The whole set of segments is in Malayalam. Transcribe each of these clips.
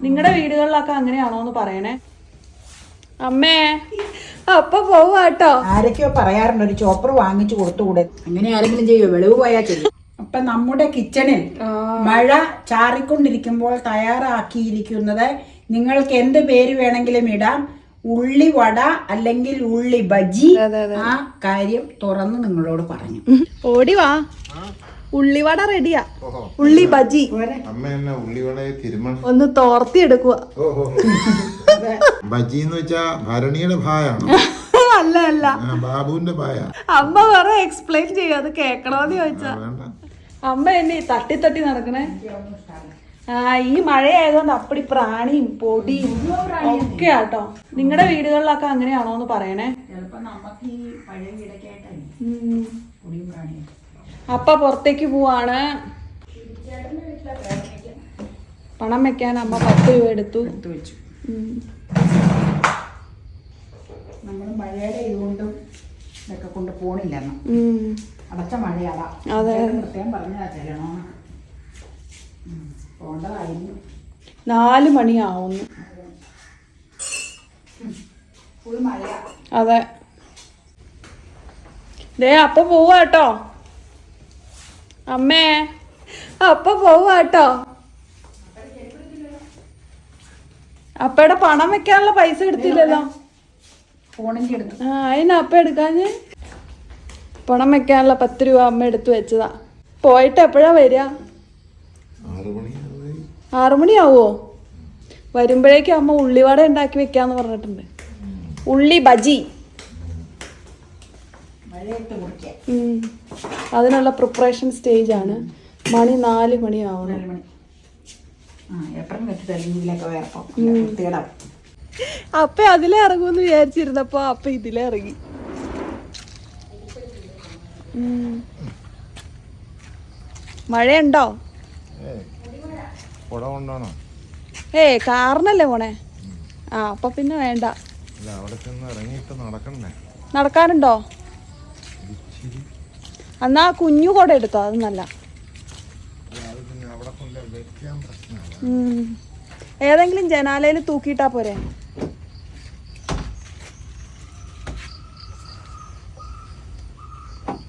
നിങ്ങളുടെ വീടുകളിലൊക്കെ അങ്ങനെയാണോന്ന് പറയണേ. അമ്മേ അപ്പൊ പോവാട്ടോ. ആരൊക്കെയോ പറയാറുണ്ട് ഒരു ചോപ്പർ വാങ്ങിച്ചു കൊടുത്തുകൂടെ. അങ്ങനെ ആരെങ്കിലും ചെയ്യോ? വെളിവ് പോയാൽ ചെയ്യും. അപ്പൊ നമ്മുടെ കിച്ചണിൽ മഴ ചാറിക്കൊണ്ടിരിക്കുമ്പോൾ തയ്യാറാക്കിയിരിക്കുന്നത് നിങ്ങൾക്ക് എന്ത് പേര് വേണമെങ്കിലും ഇടാം. ഉള്ളി വട അല്ലെങ്കിൽ ഉള്ളി ബജി. ആ കാര്യം തുറന്ന് നിങ്ങളോട് പറഞ്ഞു. ഓടി വാ, ഉള്ളിവട റെഡിയാ. ഉള്ളി ബജി ഒന്ന് തോർത്തി എടുക്കുക. ബജി എന്ന് വെച്ചാ ഭരണിയുടെ ഭായാണ്. അല്ല അല്ല, ബാബുവിന്റെ ഭായ. അമ്മ വേറെ എക്സ്പ്ലെയിൻ ചെയ്യും, അത് കേക്കണോന്ന് ചോദിച്ചാ. അമ്മ എന്നെ തട്ടി തട്ടി നടക്കണേ. ഈ മഴയായതുകൊണ്ട് അപ്പടി പ്രാണിയും പൊടിയും ഒക്കെ ആട്ടോ. നിങ്ങളുടെ വീടുകളിലൊക്കെ അങ്ങനെയാണോന്ന് പറയണേ. അപ്പ പുറത്തേക്ക് പോവാണ്. പണം വെക്കാൻ അമ്മ 10 രൂപ എടുത്തു വെച്ചു. നമ്മള് മഴയുടെ ഇതുകൊണ്ടും ഇതൊക്കെ കൊണ്ട് പോണില്ല. അടച്ച മഴയാടാ. പ്രത്യേകം പറഞ്ഞാ ചെല്ലണോ. പോണ്ടതായിരുന്നു. 4 മണിയാവുന്നു. അതെ, ദേ അപ്പ പോവാട്ടോ. അമ്മേ അപ്പ പോവാട്ടോ. അപ്പയുടെ പണം വെക്കാനുള്ള പൈസ എടുത്തില്ലല്ലോ. ഫോണിന്റെ എടുത്തു. അതിന് അപ്പ എടുക്കാഞ്ഞ്. പണം വെക്കാനുള്ള 10 രൂപ അമ്മ എടുത്തു വെച്ചതാ. പോയിട്ട് എപ്പോഴാ വരിക? 6 മണിയാവോ? വരുമ്പോഴേക്കും അമ്മ ഉള്ളിവട ഉണ്ടാക്കി വെക്കാന്ന് പറഞ്ഞിട്ടുണ്ട്. ഉള്ളി ബജി. അതിനുള്ള പ്രിപ്പറേഷൻ സ്റ്റേജ് ആണ്. മണി 4 മണിയാവണം. അപ്പ അതിലേ ഇറങ്ങുമെന്ന് വിചാരിച്ചിരുന്നപ്പോ അപ്പ ഇതിലേ ഇറങ്ങി. മഴയുണ്ടോ? കാറിനല്ലേ പോണേ. അപ്പൊ പിന്നെ വേണ്ട. നടക്കാനുണ്ടോ? എന്നാ കുഞ്ഞു കൂടെ എടുത്തോ, അത് നല്ല. ഏതെങ്കിലും ജനാലയിൽ തൂക്കിയിട്ടാ പോരെ.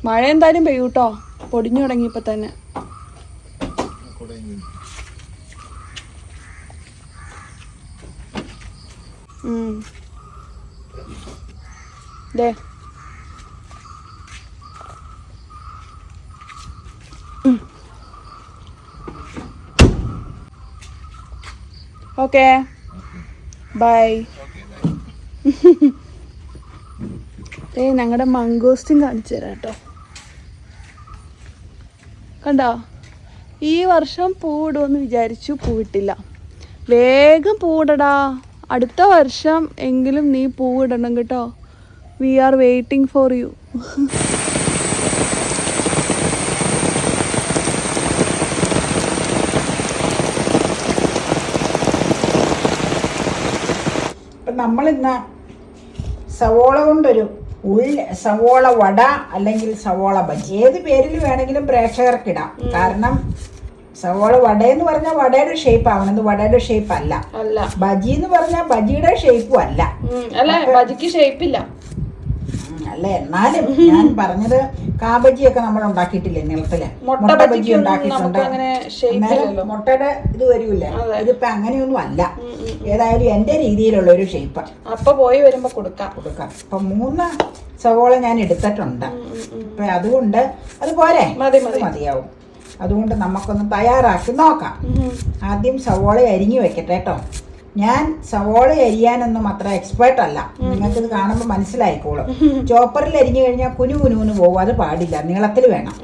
മഴ എന്തായാലും പെയ്യൂട്ടോ. പൊടിഞ്ഞു തുടങ്ങിയപ്പോ തന്നെ. ദേ ഓക്കെ ബൈ. ഞങ്ങളുടെ മംഗോസ്റ്റിൻ കാണിച്ചു തരാം കേട്ടോ. കണ്ടോ? ഈ വർഷം പൂവിടുമെന്ന് വിചാരിച്ചു, പൂവിട്ടില്ല. വേഗം പൂവിടടാ. അടുത്ത വർഷം എങ്കിലും നീ പൂവിടണം കേട്ടോ. We are waiting for you. നമ്മളിന്ന് സവോള കൊണ്ടൊരു സവോള വട അല്ലെങ്കിൽ സവോള ബജി, ഏത് പേരിൽ വേണമെങ്കിലും പ്രേക്ഷകർക്കിടാം. കാരണം സവോള വട എന്ന് പറഞ്ഞാൽ വടയുടെ ഷേപ്പ് ആവണം. ഇത് വടയുടെ ഷേപ്പ് അല്ല. ബജി എന്ന് പറഞ്ഞാൽ ബജിയുടെ ഷേപ്പും അല്ല. ബജിക്ക് ഷേപ്പില്ല. അല്ല, എന്നാലും ഞാൻ പറഞ്ഞത് കാബജിയൊക്കെ നമ്മൾ ഉണ്ടാക്കിയിട്ടില്ലേ നീളത്തില്. മുട്ട ബജി ഉണ്ടാക്കിയിട്ടുണ്ട്. മുട്ടയുടെ ഇത് വരൂല്ലേ. ഇതിപ്പോ അങ്ങനെയൊന്നും അല്ല. ഏതായാലും എന്റെ രീതിയിലുള്ള ഒരു ഷേപ്പ്. അപ്പൊ പോയി വരുമ്പോ കൊടുക്കാം. അപ്പൊ 3 സവോള ഞാൻ എടുത്തിട്ടുണ്ട്. അപ്പൊ അതുകൊണ്ട് അതുപോലെ മതിയാവും. അതുകൊണ്ട് നമുക്കൊന്ന് തയ്യാറാക്കി നോക്കാം. ആദ്യം സവോള അരിഞ്ഞു വെക്കട്ടെ കേട്ടോ. ഞാൻ സവോള അരിയാനൊന്നും അത്ര എക്സ്പേർട്ട് അല്ല. നിങ്ങൾക്കിത് കാണുമ്പോൾ മനസ്സിലായിക്കോളും. ചോപ്പറിൽ അരിഞ്ഞു കഴിഞ്ഞാൽ കുനുകുനുന്ന് പോകും. അത് പാടില്ല, നീളത്തിൽ വേണം.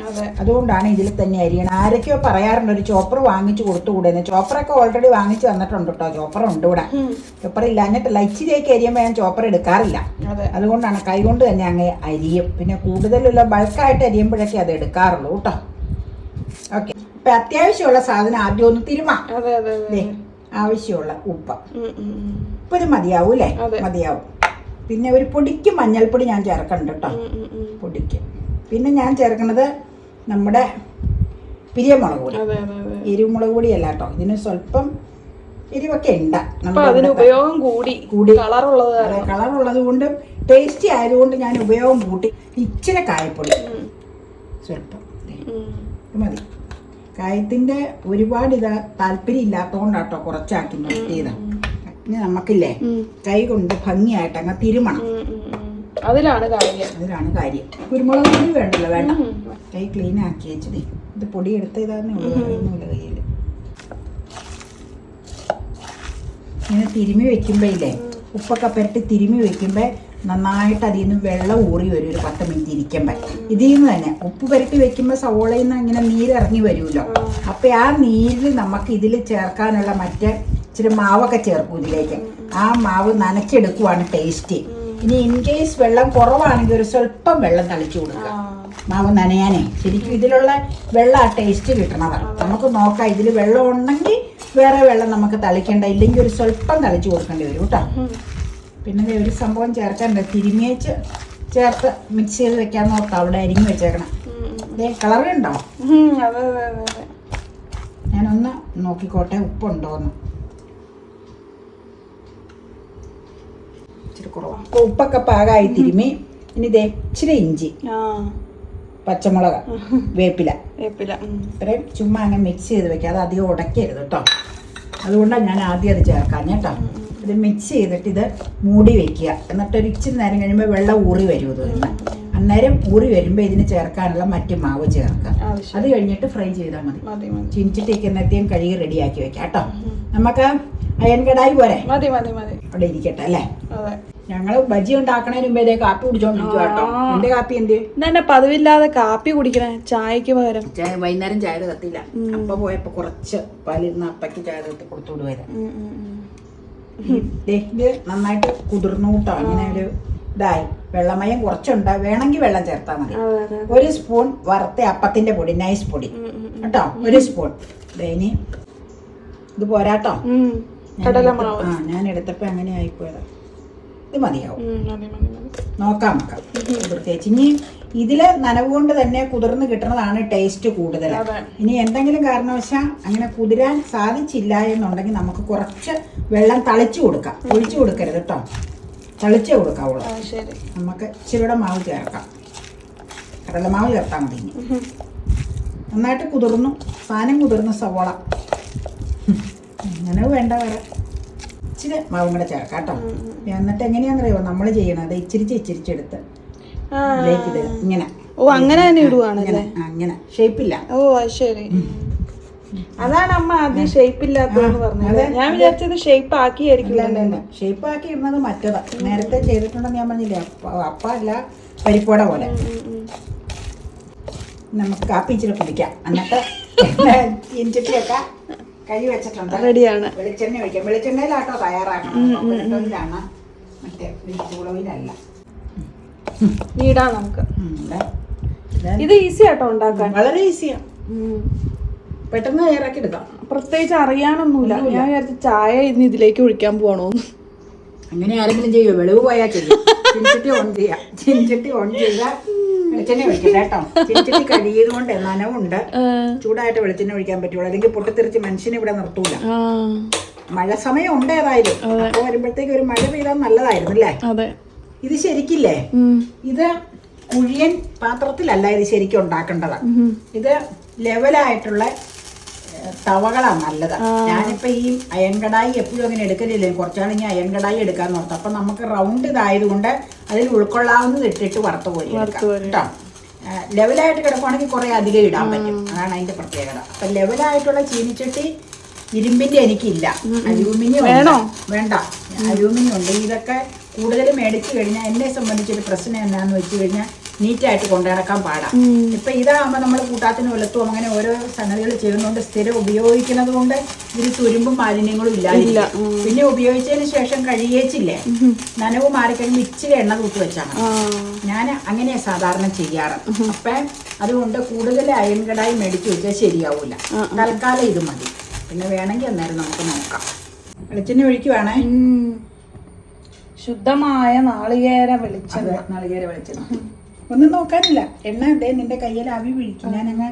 അതുകൊണ്ടാണ് ഇതിൽ തന്നെ അരിയണം. ആരൊക്കെയോ പറയാറുണ്ട് ഒരു ചോപ്പർ വാങ്ങിച്ചു കൊടുത്തുകൂടെന്ന്. ചോപ്പറൊക്കെ ഓൾറെഡി വാങ്ങിച്ചു തന്നിട്ടുണ്ട് കേട്ടോ. ചോപ്പറുണ്ട് ഇവിടെ. ചോപ്പർ ഇല്ലാഞ്ഞിട്ടല്ല, ഇച്ചിരിയൊക്കെ അരിയുമ്പോൾ ഞാൻ ചോപ്പർ എടുക്കാറില്ല. അതുകൊണ്ടാണ് കൈകൊണ്ട് തന്നെ അങ്ങ് അരിയും. പിന്നെ കൂടുതലുള്ള ബൾക്കായിട്ട് അരിയുമ്പോഴൊക്കെ അത് എടുക്കാറുള്ളൂ കേട്ടോ. ഓക്കെ, ഇപ്പൊ അത്യാവശ്യമുള്ള സാധനം ആദ്യം ഒന്ന് തിരുമാം. ആവശ്യമുള്ള ഉപ്പ്. ഇത് മതിയാവും അല്ലേ? മതിയാവും. പിന്നെ ഒരു പൊടിക്ക് മഞ്ഞൾപ്പൊടി ഞാൻ ചേർക്കണ്ട കേട്ടോ. പൊടിക്ക്. പിന്നെ ഞാൻ ചേർക്കണത് നമ്മുടെ പിരിയമുളക് പൊടി. എരിവുമുളക് പൊടിയല്ല കേട്ടോ. ഇതിന് സ്വല്പം എരിവൊക്കെ ഉണ്ട്. അപ്പൊ അതിന് ഉപയോഗം കൂടി കളറുള്ളത് കളറുള്ളത് കൊണ്ടും ടേസ്റ്റി ആയതുകൊണ്ട് ഞാൻ ഉപയോഗം കൂട്ടി. ഇച്ചിരി കായപ്പൊടി സ്വല്പം മതി. കായത്തിന്റെ ഒരുപാട് താല്പര്യം ഇല്ലാത്തതുകൊണ്ടാട്ടോ കുറച്ചാക്കി നിർത്തിയത്. ഇനി നമുക്കില്ലേ കൈ കൊണ്ട് ഭംഗിയായിട്ട് അങ്ങ് തിരുമണം. അതിലാണ് കാര്യം. കുരുമുളക് പൊടി വേണ്ടല്ലോ, വേണ്ട. കൈ ക്ലീൻ ആക്കി വെച്ചത്. ഇത് പൊടി എടുത്ത ഇതാന്നേ ഉള്ളൂ കയ്യിൽ. ഇങ്ങനെ തിരുമ്മി വെക്കുമ്പോ ഇല്ലേ, ഉപ്പൊക്കെ പുരട്ടി തിരുമ്മി വെക്കുമ്പോ നന്നായിട്ട് അതിൽ നിന്ന് വെള്ളം ഊറി വരും. ഒരു 10 മിനിറ്റ് ഇരിക്കുമ്പോ ഇതിൽ നിന്ന് തന്നെ ഉപ്പ് പുരട്ടി വെക്കുമ്പോ സവോളയിൽ നിന്ന് ഇങ്ങനെ നീരിറങ്ങി വരുമല്ലോ. അപ്പൊ ആ നീരിൽ നമുക്ക് ഇതിൽ ചേർക്കാനുള്ള മറ്റേ ഇച്ചിരി മാവൊക്കെ ചേർക്കും ഇതിലേക്ക്. ആ മാവ് നനച്ചെടുക്കുവാണ് ടേസ്റ്റ്. ഇനി ഇൻ കേസ് വെള്ളം കുറവാണെങ്കിൽ ഒരു സ്വല്പം വെള്ളം തളിച്ചു കൊടുക്കുക, മാവ് നനയാനേ. ശരിക്കും ഇതിലുള്ള വെള്ളം ആ ടേസ്റ്റ് കിട്ടണതാണ്. നമുക്ക് നോക്കാം, ഇതിൽ വെള്ളം ഉണ്ടെങ്കിൽ വേറെ വെള്ളം നമുക്ക് തളിക്കേണ്ട, ഇല്ലെങ്കിൽ ഒരു സ്വല്പം തളിച്ചു കൊടുക്കേണ്ടി വരും കേട്ടോ. പിന്നെ ഒരു സംഭവം ചേർക്കണ്ട, തിരുമിയേച്ച് ചേർത്ത് മിക്സ് ചെയ്ത് വെക്കാൻ നോക്കാം. അവിടെ അരിഞ്ഞു വെച്ചേക്കണം. അതേ കളറുണ്ടോ? ഞാനൊന്ന് നോക്കിക്കോട്ടെ ഉപ്പുണ്ടോന്ന്. ഇച്ചിരി കുറവാണ്. അപ്പോൾ ഉപ്പൊക്കെ പാകമായി തിരുമി. ഇനി ഇതേ ഇച്ചിരി ഇഞ്ചി, പച്ചമുളക്, വേപ്പില ഇത്രയും ചുമ്മാ അങ്ങനെ മിക്സ് ചെയ്ത് വെക്കുക. അത് അധികം ഉടക്കരുത് കേട്ടോ. അതുകൊണ്ടാണ് ഞാൻ ആദ്യം അത് ചേർക്കാൻ കേട്ടോ. ഇത് മിക്സ് ചെയ്തിട്ട് ഇത് മൂടി വെക്കുക. എന്നിട്ടൊരു ഇച്ചിരി നേരം കഴിയുമ്പോൾ വെള്ളം ഊറി വരും. ഇത് അന്നേരം ഊറി വരുമ്പോൾ ഇതിന് ചേർക്കാനുള്ള മറ്റ് മാവ് ചേർക്കുക. അത് കഴിഞ്ഞിട്ട് ഫ്രൈ ചെയ്താൽ മതി. ചീനിച്ചിട്ടേക്കുന്നത്തേയും കഴുകി റെഡിയാക്കി വെക്കാം കേട്ടോ. നമുക്ക് അയൺ കടായി പോരെ, അവിടെ ഇരിക്കട്ടെ അല്ലേ. ഞങ്ങള് ബജി ഉണ്ടാക്കണതിന് മുമ്പേ കാപ്പി കുടിച്ചോണ്ടിരിക്കുക കേട്ടോ. എന്റെ കാപ്പി എന്ത് പതിവില്ലാതെ കാപ്പി കുടിക്കണേ ചായക്ക് പകരം. വൈകുന്നേരം ചായ കത്തില്ല. അപ്പ പോയപ്പോ കുറച്ച് പാലിരുന്ന് അപ്പയ്ക്ക് ചായ കത്തി കൊടുത്തോട് വരാം. ഇത് നന്നായിട്ട് കുതിർന്നു കൂട്ടോ. ഇങ്ങനെ ഒരു ഇതായി വെള്ളമയം കുറച്ചുണ്ട്. വേണമെങ്കിൽ വെള്ളം ചേർത്താൽ മതി. 1 സ്പൂൺ വറുത്ത അപ്പത്തിന്റെ പൊടി, നൈസ് പൊടി കേട്ടോ. 1 സ്പൂൺ. ഇനി ഇത് പോരാട്ടോ. ഞാൻ എടുത്തപ്പോ അങ്ങനെ ആയിപ്പോയതാ. ഇത് മതിയാവും. നോക്കാം നമുക്ക്. പ്രത്യേകിച്ച് ഇനി ഇതില് നനവ് കൊണ്ട് തന്നെ കുതിർന്ന് കിട്ടുന്നതാണ് ടേസ്റ്റ് കൂടുതൽ. ഇനി എന്തെങ്കിലും കാരണവശാൽ അങ്ങനെ കുതിരാൻ സാധിച്ചില്ല എന്നുണ്ടെങ്കിൽ നമുക്ക് കുറച്ച് വെള്ളം തളിച്ചു കൊടുക്കാം. ഒഴിച്ചു കൊടുക്കരുത് കേട്ടോ, തളിച്ചേ കൊടുക്കാവുള്ളൂ. നമുക്ക് ഇച്ചിരിയുടെ മാവ് ചേർക്കാം. കടലമാവ് ചേർത്താൽ മതി. ഇനി നന്നായിട്ട് കുതിർന്നു, സാധനം കുതിർന്ന സവോള അങ്ങനെ വേണ്ട. വേറെ ഇച്ചിരി മാവും കൂടെ ചേർക്കാം കേട്ടോ. എന്നിട്ട് എങ്ങനെയാണെന്നറിയോ നമ്മൾ ചെയ്യണത്? ഇച്ചിരിച്ചെടുത്ത് ഇങ്ങനെ. അങ്ങനെ തന്നെ ഇടുവാണല്ലേ? അങ്ങനെ ഷേപ്പില്ല. ശരി. അതാണ് അമ്മ ആദ്യം ഷേപ്പ് ഇല്ലാത്തതെന്ന് പറഞ്ഞത്. ഞാൻ വിചാരിച്ചത് ഷേപ്പ് ആക്കിയായിരിക്കും. ഷേപ്പ് ആക്കി ഇടുന്നത് മറ്റേതാ. നേരത്തെ ചെയ്തിട്ടുണ്ടെന്ന് ഞാൻ പറഞ്ഞില്ലേ, അപ്പ അല്ല പരിപ്പോട പോലെ. നമുക്ക് കാപ്പി ഇച്ചിരി കുടിക്കാം. എന്നിട്ട് ഇഞ്ചിട്ടിയൊക്കെ കൈ വെച്ചിട്ടുണ്ട്, റെഡിയാണ്. വെളിച്ചെണ്ണ ഒഴിക്കാം. വെളിച്ചെണ്ണയിലാട്ടോ തയ്യാറാക്കണം. മറ്റേ കുളവിലല്ല. ഇടാം നമുക്ക്. ഇത് ഈസി ആട്ടോ ഉണ്ടാക്കാൻ, വളരെ ഈസിയാ. പെട്ടെന്ന് തയ്യാറാക്കി എടുക്കാം. പ്രത്യേകിച്ച് അറിയാനൊന്നുമില്ല. ഞാൻ വിചാരിച്ച ചായ ഇന്ന് ഇതിലേക്ക് ഒഴിക്കാൻ പോകണോന്ന്. അങ്ങനെ ആരെങ്കിലും ചെയ്യുമോ? വെളിവ് പോയാൽ ചെയ്യും. ചിൻചട്ടി ഓൺ ചെയ്യുക. വെളിച്ചെണ്ണ ഒഴിക്കട്ടെ കേട്ടോ. ചിൻചട്ടി കഴുകിയത് കൊണ്ട് നനവുണ്ട്. ചൂടായിട്ട് വെളിച്ചെണ്ണ ഒഴിക്കാൻ പറ്റുള്ളൂ, അല്ലെങ്കിൽ പൊട്ടിത്തെറിച്ച് മനുഷ്യനെ ഇവിടെ നിർത്തൂല. മഴ സമയം ഉണ്ട് ഏതായാലും. അപ്പൊ വരുമ്പോഴത്തേക്ക് ഒരു മഴ പെയ്താൽ നല്ലതായിരുന്നു അല്ലേ. ഇത് ശരിക്കില്ലേ, ഇത് കുഴിയൻ പാത്രത്തിലല്ല ഇത് ശരിക്കും ഉണ്ടാക്കേണ്ടത്. ഇത് ലെവലായിട്ടുള്ള തവകളാണ് നല്ലത്. ഞാനിപ്പോ ഈ അയൺ കടായി എപ്പോഴും അങ്ങനെ എടുക്കലില്ലേ, കുറച്ചാണെങ്കിൽ അയൺ കടായി എടുക്കാന്ന് ഓർത്തു. അപ്പൊ നമുക്ക് റൗണ്ട് ഇതായതുകൊണ്ട് അതിൽ ഉൾക്കൊള്ളാവുന്നത് ഇട്ടിട്ട് വറുത്ത് പോയി കേട്ടോ. ലെവലായിട്ട് കിടക്കുവാണെങ്കിൽ കുറെ അധികം ഇടാൻ പറ്റും. അതാണ് അതിന്റെ പ്രത്യേകത. അപ്പൊ ലെവലായിട്ടുള്ള ചീനിച്ചട്ടി ഇരുമ്പിന്റെ എനിക്കില്ല, അലൂമിനിയം വേണ്ട. അലൂമിനിയം ഉണ്ട്. ഇതൊക്കെ കൂടുതൽ മേടിച്ചു കഴിഞ്ഞാൽ എന്നെ സംബന്ധിച്ചൊരു പ്രശ്നം എന്നാന്ന് വെച്ച് കഴിഞ്ഞാൽ നീറ്റായിട്ട് കൊണ്ടു നടക്കാൻ പാടാം. ഇപ്പൊ ഇതാകുമ്പോൾ നമ്മൾ കൂട്ടാത്തിന് വെളുത്തും അങ്ങനെ ഓരോ സംഗതികൾ ചെയ്യുന്നതുകൊണ്ട് സ്ഥിരം ഉപയോഗിക്കുന്നത് കൊണ്ട് ഇതിൽ തുരുമ്പും മാലിന്യങ്ങളും ഇല്ല. പിന്നെ ഉപയോഗിച്ചതിന് ശേഷം കഴിയേച്ചില്ലേ, നനവ് മാറിക്കഴിഞ്ഞ് ഇച്ചിരി എണ്ണ തൂത്ത് വെച്ചാൽ മതി. ഞാൻ അങ്ങനെയാ സാധാരണ ചെയ്യാറ്. അപ്പൊ അതുകൊണ്ട് കൂടുതൽ അയൺ കടായി മേടിച്ചു വെച്ചാൽ ശരിയാവൂല. തൽക്കാലം ഇത് മതി. പിന്നെ വേണമെങ്കിൽ അന്നേരം നമുക്ക് നോക്കാം. വെളിച്ചെണ്ണ ഒഴിക്കുവാണേ. ശുദ്ധമായ നാളികേര വെളിച്ചെണ്ണ. ഒന്നും നോക്കാനില്ല. എണ്ണ എന്തേ നിന്റെ കയ്യിൽ ആവി പിടിക്കും. ഞാനങ്ങ്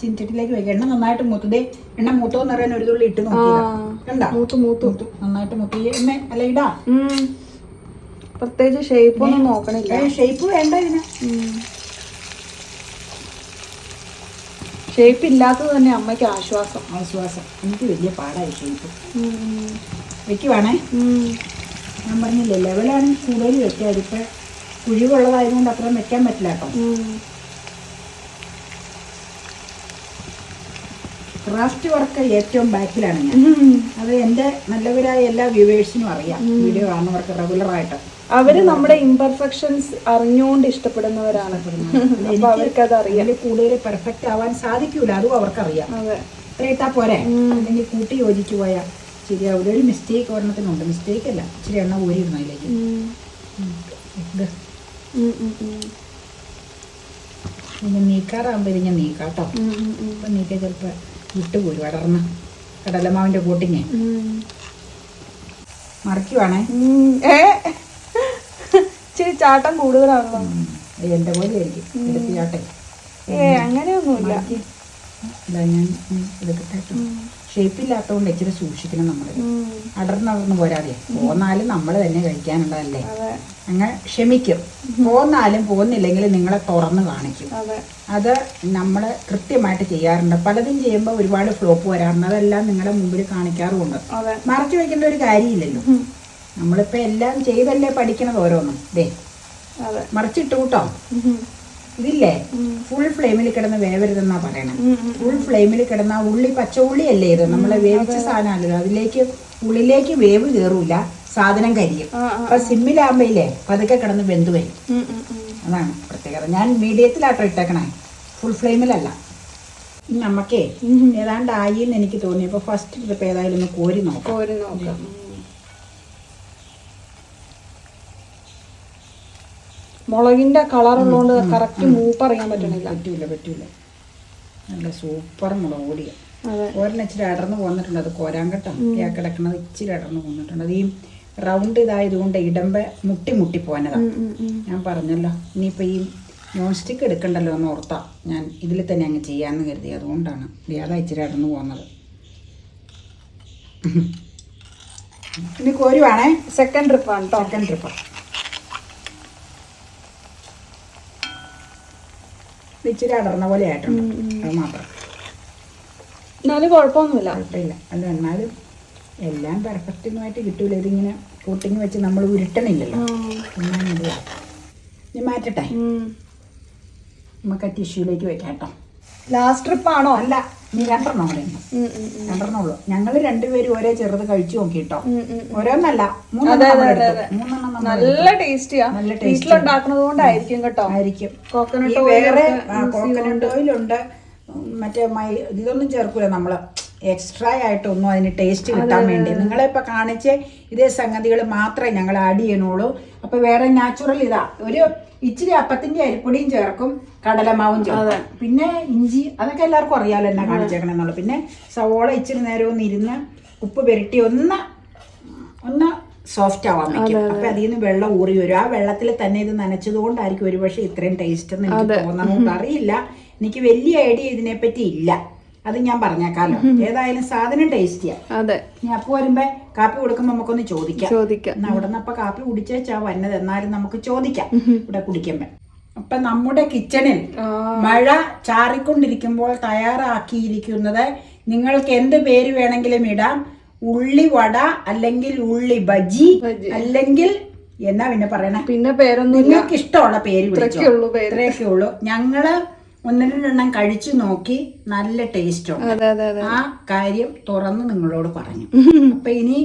ചിഞ്ചട്ടിലേക്ക് വെക്കുക. എണ്ണ നന്നായിട്ട് മൂത്തതേ, എണ്ണ മൂത്തോന്ന് പറയാൻ ഒരു തുള്ളി ഇട്ട് നോക്കിയതാ. കണ്ടാ മൂത്തു നന്നായിട്ട് മൂത്ത് എണ്ണ അല്ല ഇടാ. പ്രത്യേകിച്ച് ഷേപ്പ് ഒന്നും നോക്കണില്ല. ഷേപ്പ് വേണ്ട ഇതിന്. ഷേപ്പ് ഇല്ലാത്തത് തന്നെ അമ്മയ്ക്ക് ആശ്വാസം. എനിക്ക് വലിയ പാടായി ഷേപ്പ്. വെക്കുവാണേ. ഞാൻ പറഞ്ഞില്ലേ ലെവലാണ് കൂടുതൽ വെക്കുക. അതിപ്പോൾ കുഴിവുള്ളതായതുകൊണ്ട് അത്രയും വെക്കാൻ പറ്റില്ല കേട്ടോ. ക്രാഫ്റ്റ് വർക്ക് ഏറ്റവും ബാക്കിലാണ് ഞാൻ. അത് എൻ്റെ നല്ലവരായ എല്ലാ വ്യൂവേഴ്സിനും അറിയാം, വീഡിയോ കാണുന്നവർക്ക് റെഗുലറായിട്ട്. അവര് നമ്മുടെ ഇംപെർഫെക്ഷൻസ് അറിഞ്ഞുകൊണ്ട് ഇഷ്ടപ്പെടുന്നവരാണ്. അപ്പൊ അവർക്കത് അറിയാം. കൂടുതൽ പെർഫെക്റ്റ് ആവാൻ സാധിക്കൂല, അതും അവർക്കറിയാം. ഇത്ര ഇട്ടാ പോരെ, അല്ലെങ്കിൽ കൂട്ടി യോജിച്ചു പോയാൽ ശരിയാവില്ല. ഒരു മിസ്റ്റേക്ക് ഒരെണ്ണത്തിനുണ്ട്. മിസ്റ്റേക്ക് അല്ല, ഇച്ചിരി എണ്ണ ഊരിയിരുന്നു അതിലേക്ക്. പിന്നെ നീക്കാറാകുമ്പോൾ ഇതിങ്ങനെ നീക്കാട്ടോ. അപ്പം നീക്കാൻ ചിലപ്പോൾ വിട്ടുപോയി വടർന്ന് കടലമാവിൻ്റെ കൂട്ടിങ്ങേ മറിക്കുവാണേ. ഇച്ചിരി ചാട്ടം കൂടുതലാണല്ലോ. എൻ്റെ പോലെ ആയിരിക്കും എടുത്ത് ചാട്ടേ. അങ്ങനെയൊന്നുമില്ല. ഞാൻ എടുക്കട്ടെ. ഷേപ്പില്ലാത്തതുകൊണ്ട് ഇച്ചിരി സൂക്ഷിക്കണം നമ്മൾ. അടർന്നടർന്ന് പോരാതെ പോന്നാലും നമ്മൾ തന്നെ കഴിക്കാനുള്ളതല്ലേ. അങ്ങനെ ക്ഷമിക്കും. പോന്നാലും പോന്നില്ലെങ്കിൽ നിങ്ങളെ തുറന്ന് കാണിക്കും. അത് നമ്മൾ കൃത്യമായിട്ട് ചെയ്യാറുണ്ട്. പലതും ചെയ്യുമ്പോൾ ഒരുപാട് ഫ്ലോപ്പ് വരാറുണ്ട്. അതെല്ലാം നിങ്ങളുടെ മുമ്പിൽ കാണിക്കാറുമുണ്ട്. മറച്ചു വയ്ക്കേണ്ട ഒരു കാര്യമില്ലല്ലോ. നമ്മളിപ്പോൾ എല്ലാം ചെയ്തല്ലേ പഠിക്കണത് ഓരോന്നും. ദേ മറിച്ചിട്ടു കേട്ടോ. ഇതില്ലേ ഫുൾ ഫ്ലെയിമിൽ കിടന്ന് വേവരുതെന്നാ പറയണേ. ഫുൾ ഫ്ലെയിമിൽ കിടന്ന ഉള്ളി, പച്ച ഉള്ളിയല്ലേ ഇത്, നമ്മളെ വേവിച്ച സാധനമല്ലല്ലോ. അതിലേക്ക് ഉള്ളിലേക്ക് വേവ് കയറൂല, സാധനം കരിയും. അപ്പൊ സിമ്മിലാകുമ്പോയില്ലേ പതുക്കെ കിടന്ന് വെന്ത് വരും. അതാണ് പ്രത്യേകത. ഞാൻ മീഡിയത്തിലാട്ടോ ഇട്ടേക്കണേ, ഫുൾ ഫ്ലെയിമിലല്ല. നമുക്കേ ഏതാണ്ട് ആയി എന്ന് എനിക്ക് തോന്നി. അപ്പൊ ഫസ്റ്റ് ട്രിപ്പ് ഏതായാലും ഒന്ന് കോരി നോക്കാം. മുളകിന്റെ കളർ ഉള്ളതുകൊണ്ട് കറക്റ്റ് മൂപ്പ് അറിയാൻ പറ്റണില്ല. പറ്റൂല. നല്ല സൂപ്പർ മുളക് പൊടിയ. ഒരെണ്ണം ഇച്ചിരി അടർന്ന് പോന്നിട്ടുണ്ട്. അത് കോരാൻ കേട്ടോ. കിടക്കണത് ഇച്ചിരി അടർന്ന് പോന്നിട്ടുണ്ട്. അത് ഈ റൗണ്ട് ഇതായതുകൊണ്ട് ഇടമ്പ മുട്ടി പോനതാണ്. ഞാൻ പറഞ്ഞല്ലോ ഇനിയിപ്പോൾ ഈ നോൺ സ്റ്റിക്ക് എടുക്കണ്ടല്ലോ എന്ന് ഓർത്താ ഞാൻ ഇതിൽ തന്നെ അങ്ങ് ചെയ്യാമെന്ന് കരുതി. അതുകൊണ്ടാണ് അതാ ഇച്ചിരി അടർന്ന് പോകുന്നത്. ഇനി കോരുവാണേ. സെക്കൻഡ് ട്രിപ്പാണ് കേട്ടോ. സെക്കൻഡ് ട്രിപ്പ് ഇച്ചിരി അടർന്ന പോലെ ആയിട്ടുണ്ട്. അത് മാത്രം. എന്നാലും കുഴപ്പമില്ല. അല്ല എന്നാലും എല്ലാം പെർഫെക്റ്റുമായിട്ട് കിട്ടൂല. ഇതിങ്ങനെ കൂട്ടിങ് വെച്ച് നമ്മൾ ഉരുട്ടണില്ലല്ലോ. ഇനി മാറ്റട്ടെ. നമുക്ക് ആ ടിഷ്യൂലേക്ക് വെക്കാം കേട്ടോ. ലാസ്റ്റ് ട്രിപ്പാണോ? അല്ല, നീ രണ്ടെണ്ണം കൂടെ. രണ്ടെണ്ണം ഉള്ളു. ഞങ്ങൾ രണ്ടുപേരും ഒരേ ചെറുത് കഴിച്ചു നോക്കിട്ടോ. ഓരോന്നല്ല, മൂന്നെണ്ണം. നല്ല ടേസ്റ്റിയാ. വീട്ടിലുണ്ടാക്കുന്നത് കൊണ്ടായിരിക്കും കേട്ടോ. ആയിരിക്കും. കോക്കനട്ട് വേറെ കോക്കനട്ട് ഓയിലുണ്ട്. മറ്റേ ഇതൊന്നും ചേർക്കൂല നമ്മള്. എക്സ്ട്രാ ആയിട്ടൊന്നും അതിന് ടേസ്റ്റ് കിട്ടാൻ വേണ്ടി നിങ്ങളിപ്പോൾ കാണിച്ച് ഇതേ സംഗതികൾ മാത്രമേ ഞങ്ങൾ ആഡ് ചെയ്യണുള്ളൂ. അപ്പോൾ വേറെ നാച്ചുറൽ ഇതാ ഒരു ഇച്ചിരി അപ്പത്തിൻ്റെ അരിപ്പൊടിയും ചേർക്കും, കടലമാവും ചേർക്കും, പിന്നെ ഇഞ്ചി. അതൊക്കെ എല്ലാവർക്കും അറിയാമല്ലോ എന്നാ കാണിച്ചേക്കണമെന്നുള്ളു. പിന്നെ സവോള ഇച്ചിരി നേരം ഒന്ന് ഇരുന്ന് ഉപ്പ് പുരട്ടി ഒന്ന് സോഫ്റ്റ് ആവാൻ വയ്ക്കും. അപ്പം അതിൽ നിന്ന് വെള്ളം ഊറി വരും. ആ വെള്ളത്തിൽ തന്നെ ഇത് നനച്ചത് കൊണ്ടായിരിക്കും ഒരുപക്ഷെ ഇത്രയും ടേസ്റ്റ് എന്ന് എനിക്ക് തോന്നുന്നത്. അറിയില്ല, എനിക്ക് വലിയ ഐഡിയ ഇതിനെപ്പറ്റി ഇല്ല. അത് ഞാൻ പറഞ്ഞേക്കാലോ. ഏതായാലും സാധനം ടേസ്റ്റിയാ. അതെ. ഇനി അപ്പൊ വരുമ്പോ കാപ്പി കൊടുക്കുമ്പോ നമുക്കൊന്ന് ചോദിക്കാം. അവിടെ നിന്ന് അപ്പൊ കാപ്പി കുടിച്ചാ വന്നത്. എന്നാലും നമുക്ക് ചോദിക്കാം ഇവിടെ കുടിക്കുമ്പോ. അപ്പൊ നമ്മുടെ കിച്ചണിൽ മഴ ചാറിക്കൊണ്ടിരിക്കുമ്പോൾ തയ്യാറാക്കിയിരിക്കുന്നത് നിങ്ങൾക്ക് എന്ത് പേര് വേണമെങ്കിലും ഇടാം. ഉള്ളി വട, അല്ലെങ്കിൽ ഉള്ളി ബജി, അല്ലെങ്കിൽ എന്നാ പിന്നെ പറയണേ, പിന്നെ പേരൊന്നും നിങ്ങൾക്ക് ഇഷ്ടമുള്ള പേര് ഇത്രയൊക്കെ ഉള്ളൂ. ഞങ്ങള് 1-2 കഴിച്ചു നോക്കി നല്ല ടേസ്റ്റുണ്ട്. ആ കാര്യം തുറന്ന് നിങ്ങളോട് പറഞ്ഞു. അപ്പൊ ഇനി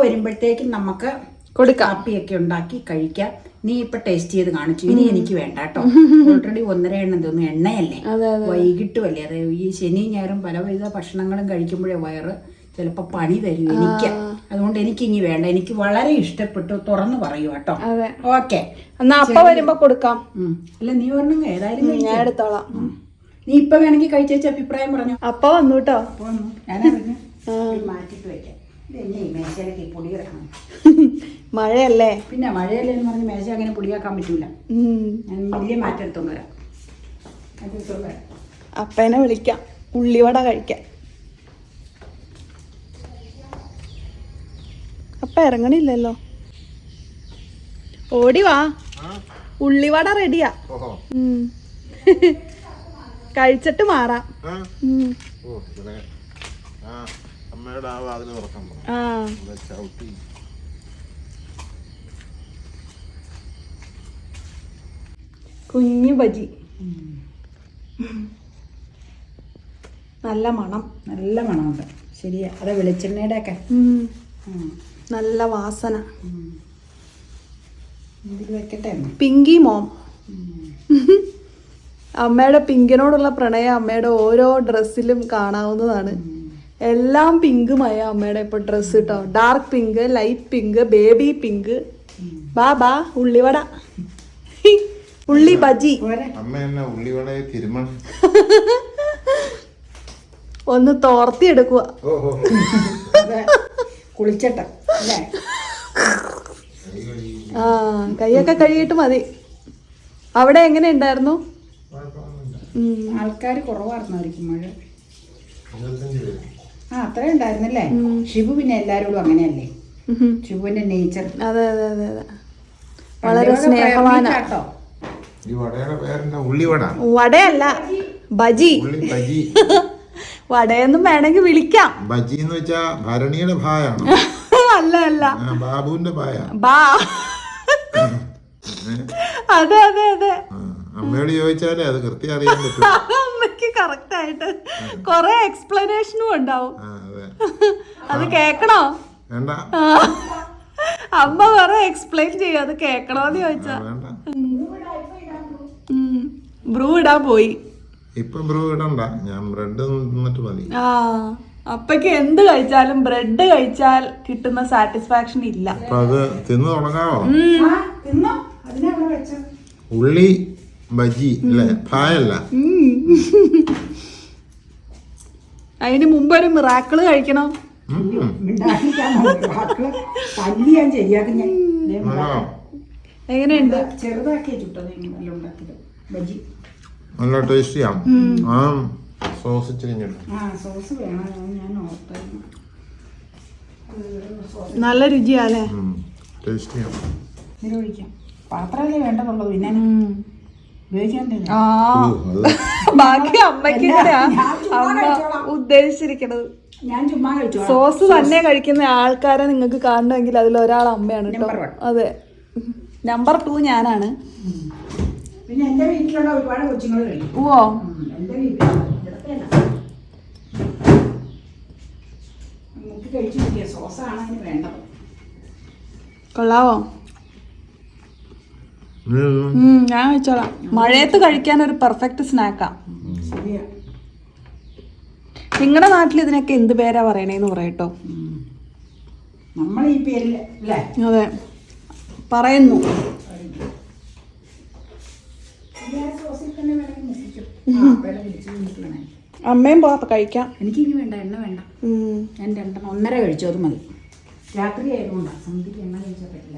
വരുമ്പോഴത്തേക്കും നമുക്ക് കാപ്പിയൊക്കെ ഉണ്ടാക്കി കഴിക്കാം. നീ ഇപ്പൊ ടേസ്റ്റ് ചെയ്ത് കാണിച്ചു. ഇനി എനിക്ക് വേണ്ട കേട്ടോ. ഓൾറെഡി 1.5 എണ്ണം തോന്നുന്നു. എണ്ണയല്ലേ, വൈകിട്ടുമല്ലേ. അത് ഈ ശനി ഞായറും പലവിധ ഭക്ഷണങ്ങളും കഴിക്കുമ്പോഴേ വയറ് ചിലപ്പോ പണി തരും എനിക്ക്. അതുകൊണ്ട് എനിക്ക് ഇനി വേണ്ട. എനിക്ക് വളരെ ഇഷ്ടപ്പെട്ടു. തുറന്നു പറയൂ കേട്ടോ. ഓക്കെ, എന്നാ അപ്പ വരുമ്പോ കൊടുക്കാം. അല്ല നീ പറഞ്ഞു ഏതായാലും ഞാൻ എടുത്തോളാം. നീ ഇപ്പൊ വേണമെങ്കിൽ കഴിച്ചേച്ച അഭിപ്രായം പറഞ്ഞു. അപ്പ വന്നു കേട്ടോ. ഞാനറിഞ്ഞു മാറ്റിട്ട് വെക്കാം. മേശയിലേക്ക് പൊടി കിടക്കണം. മഴയല്ലേ. പിന്നെ മഴയല്ലേ എന്ന് പറഞ്ഞ് മേശ അങ്ങനെ പൊടിയാക്കാൻ പറ്റൂല. ഞാൻ വലിയ മാറ്റം എടുത്തോണ്ട് വരാം. അപ്പേനെ വിളിക്കാം ഉള്ളിവട കഴിക്കാൻ. അപ്പ ഇറങ്ങണില്ലല്ലോ. ഓടി വാ, ഉള്ളിവട റെഡിയാ. കഴിച്ചിട്ട് മാറാം. കുഞ്ഞു ബജി, നല്ല മണം. നല്ല മണമുണ്ട്. ശരിയാ, അത് വെളിച്ചെണ്ണയുടെ ഒക്കെ നല്ല വാസന. ഇതിൽ വെക്കട്ടെ. പിങ്കി മോം. അമ്മയുടെ പിങ്കിനോടുള്ള പ്രണയം അമ്മയുടെ ഓരോ ഡ്രസ്സിലും കാണാവുന്നതാണ്. എല്ലാം പിങ്കുമായ അമ്മയുടെ ഇപ്പൊ ഡ്രസ്സ് കേട്ടോ. Dark pink, light pink, baby pink. ബാ ബാ ഉള്ളിവട, ഉള്ളി ബജി. ഒന്ന് തോർത്തി എടുക്കുക. കുളിച്ചട്ട അല്ലേ? ആ, കൈയൊക്കെ കഴുകിയിട്ട് മതി. അവിടെ എങ്ങനെ ഉണ്ടായിരുന്നു? ആൾക്കാർ കുറവായിരുന്നായിരിക്കും മഴ. അത്രേ ഉണ്ടായിരുന്നല്ലേ. ഷിബു പിന്നെ എല്ലാരോടും അങ്ങനെയല്ലേ, ഷിബുവിന്റെ നേച്ചർ. അതെ അതെ അതെ അതെ, വളരെ സ്നേഹവാനാട്ടോ. വടയല്ല, ബജി. വടയൊന്നും വേണമെങ്കിൽ വിളിക്കാം. ബജി എന്ന് വെച്ചാ ഭരണിയുടെ ഭായാണ്. അല്ല അല്ല, ബാബുവിന്റെ ഭായ. ബാ, അതെ അതെ അതെ. അമ്മയോട് ചോദിച്ചാലേ അത് കൃത്യം അറിയാൻ പറ്റും. അമ്മക്ക് കറക്റ്റ് ആയിട്ട് കൊറേ എക്സ്പ്ലനേഷനും ഉണ്ടാവും. അത് കേക്കണോ? വേണ്ട, അമ്മ കൊറേ എക്സ്പ്ലെയിൻ ചെയ്യും. അത് കേക്കണോന്ന് ചോദിച്ചാ ബ്രൂ ഇടാൻ പോയി. ഇപ്പൊ ബ്രൂ ഇടണ്ട, ഞാൻ ബ്രെഡ് തിന്നിട്ട് മതി. ആ, അപ്പക്ക് എന്ത് കഴിച്ചാലും ബ്രെഡ് കഴിച്ചാൽ കിട്ടുന്ന സാറ്റിസ്ഫാക്ഷൻ ഇല്ല. അപ്പൊ അത് തിന്നു തുടങ്ങാമോ? വെച്ചത് ഉള്ളി ബജി അല്ലേ, ഭായല്ല. അതിന് മുമ്പ് ഒരു മിറാക്കിള് കഴിക്കണം. എങ്ങനെയുണ്ട്? ചെറുതാക്കി ബജി നല്ല ടേസ്റ്റിയാണ്. ആ സോസ് സോസ് വേണം. ഞാൻ ഓർത്തായിരുന്നു. നല്ല രുചിയാലേ, ടേസ്റ്റിയാണ്. ഒഴിക്കാം. പാത്രമല്ലേ വേണ്ടതുള്ളൂ, പിന്നെ ഉപയോഗിക്കാൻ. ആ, ബാക്കി അമ്മയ്ക്ക് അമ്മ ഉദ്ദേശിച്ചിരിക്കണത്. ഞാൻ ചുമ്മാ കഴിച്ചു. സോസ് തന്നെ കഴിക്കുന്ന ആൾക്കാരെ നിങ്ങൾക്ക് കാണണമെങ്കിൽ അതിലൊരാൾ അമ്മയാണ് കേട്ടോ. അതെ, നമ്പർ 2 ഞാനാണ്. പിന്നെ എന്റെ വീട്ടിലുള്ള ഒരുപാട് കൊച്ചുങ്ങൾ കഴിക്കും. ഓ, എന്റെ വീട്ടിൽ നമുക്ക് കഴിച്ചു നോക്കിയ സോസാണ് അതിന് വേണ്ടത്. കൊള്ളാവോ? ഞാൻ കഴിച്ചോളാം. മഴയത്ത് കഴിക്കാൻ ഒരു പെർഫെക്റ്റ് സ്നാക്കാ. നിങ്ങളുടെ നാട്ടിൽ ഇതിനൊക്കെ എന്ത് പേരാ പറയണേന്ന് പറയട്ടോ. നമ്മൾ ഈ പേരിൽ അല്ലേ? അതെ, പറയുന്നു. അമ്മയും പോകാം, കഴിക്കാം. എനിക്കിനി വേണ്ട, എണ്ണ വേണ്ട. ഞാൻ 2.5 കഴിച്ചു, അത് മതി. രാത്രി ആയതുകൊണ്ടാണ്, സന്ധ്യക്ക് എണ്ണ കഴിച്ചാൽ പറ്റില്ല.